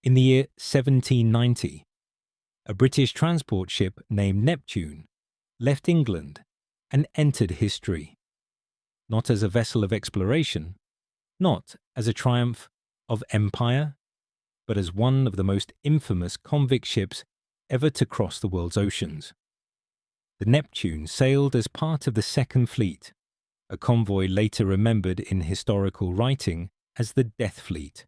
In the year 1790, a British transport ship named Neptune left England and entered history, not as a vessel of exploration, not as a triumph of empire, but as one of the most infamous convict ships ever to cross the world's oceans. The Neptune sailed as part of the Second Fleet, a convoy later remembered in historical writing as the Death Fleet.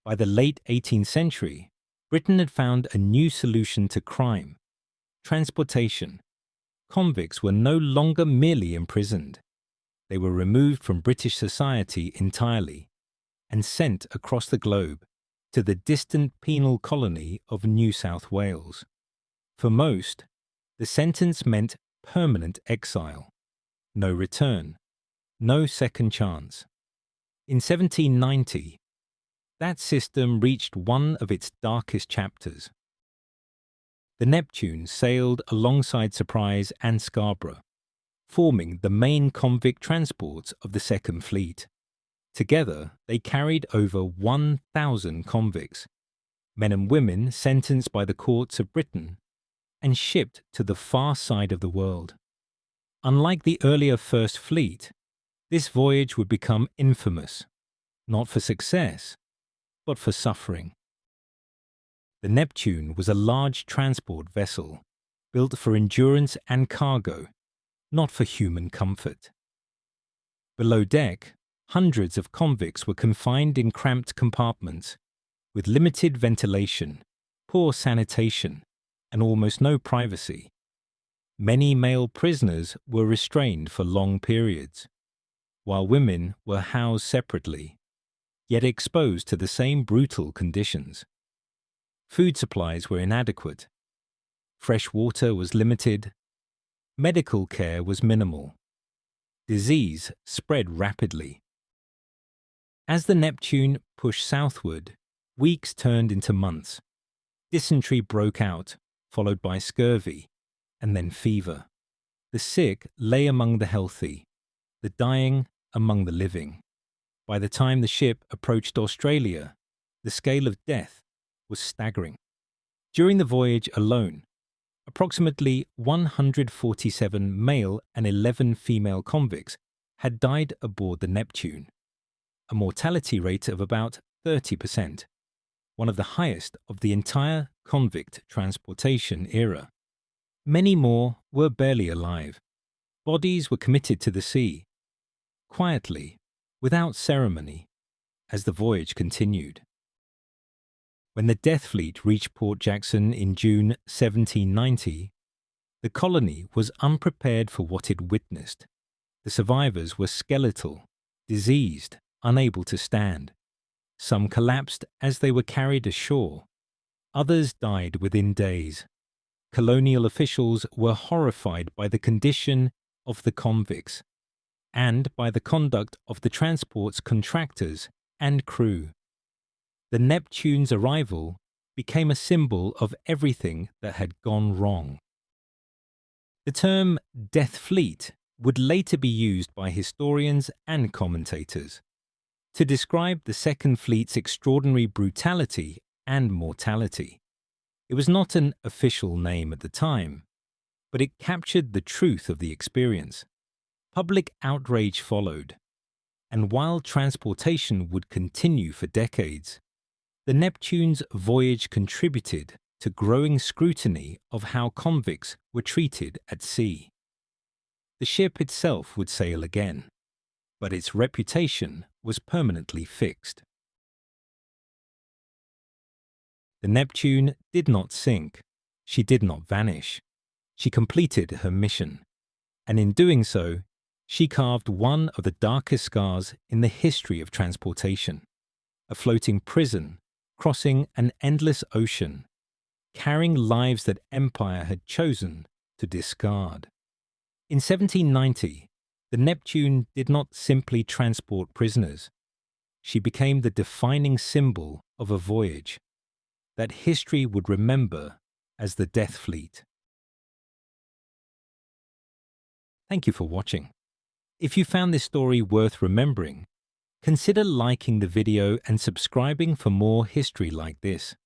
By the late 18th century, Britain had found a new solution to crime: transportation. Convicts were no longer merely imprisoned. They were removed from British society entirely and sent across the globe to the distant penal colony of New South Wales. For most, the sentence meant permanent exile, no return, no second chance. In 1790, that system reached one of its darkest chapters. The Neptune sailed alongside Surprise and Scarborough, forming the main convict transports of the Second Fleet. Together, they carried over 1,000 convicts, men and women sentenced by the courts of Britain and shipped to the far side of the world. Unlike the earlier First Fleet, this voyage would become infamous, not for success, but for suffering. The Neptune was a large transport vessel, built for endurance and cargo, not for human comfort. Below deck, hundreds of convicts were confined in cramped compartments, with limited ventilation, poor sanitation, and almost no privacy. Many male prisoners were restrained for long periods, while women were housed separately, yet exposed to the same brutal conditions. Food supplies were inadequate. Fresh water was limited. Medical care was minimal. Disease spread rapidly. As the Neptune pushed southward, weeks turned into months. Dysentery broke out, followed by scurvy, and then fever. The sick lay among the healthy, the dying among the living. By the time the ship approached Australia, the scale of death was staggering. During the voyage alone, approximately 147 male and 11 female convicts had died aboard the Neptune, a mortality rate of about 30%, one of the highest of the entire convict transportation era. Many more were barely alive. Bodies were committed to the sea, quietly, without ceremony, as the voyage continued. When the Death Fleet reached Port Jackson in June 1790, the colony was unprepared for what it witnessed. The survivors were skeletal, diseased, unable to stand. Some collapsed as they were carried ashore. Others died within days. Colonial officials were horrified by the condition of the convicts and by the conduct of the transport's contractors and crew. The Neptune's arrival became a symbol of everything that had gone wrong. The term Death Fleet would later be used by historians and commentators to describe the Second Fleet's extraordinary brutality and mortality. It was not an official name at the time, but it captured the truth of the experience. Public outrage followed, and while transportation would continue for decades, the Neptune's voyage contributed to growing scrutiny of how convicts were treated at sea. The ship itself would sail again, but its reputation was permanently fixed. The Neptune did not sink. She did not vanish. She completed her mission, and in doing so, she carved one of the darkest scars in the history of transportation: a floating prison crossing an endless ocean, carrying lives that empire had chosen to discard. In 1790, the Neptune did not simply transport prisoners. She became the defining symbol of a voyage that history would remember as the Death Fleet. Thank you for watching. If you found this story worth remembering, Consider liking the video and subscribing for more history like this.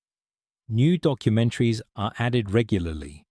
New documentaries are added regularly.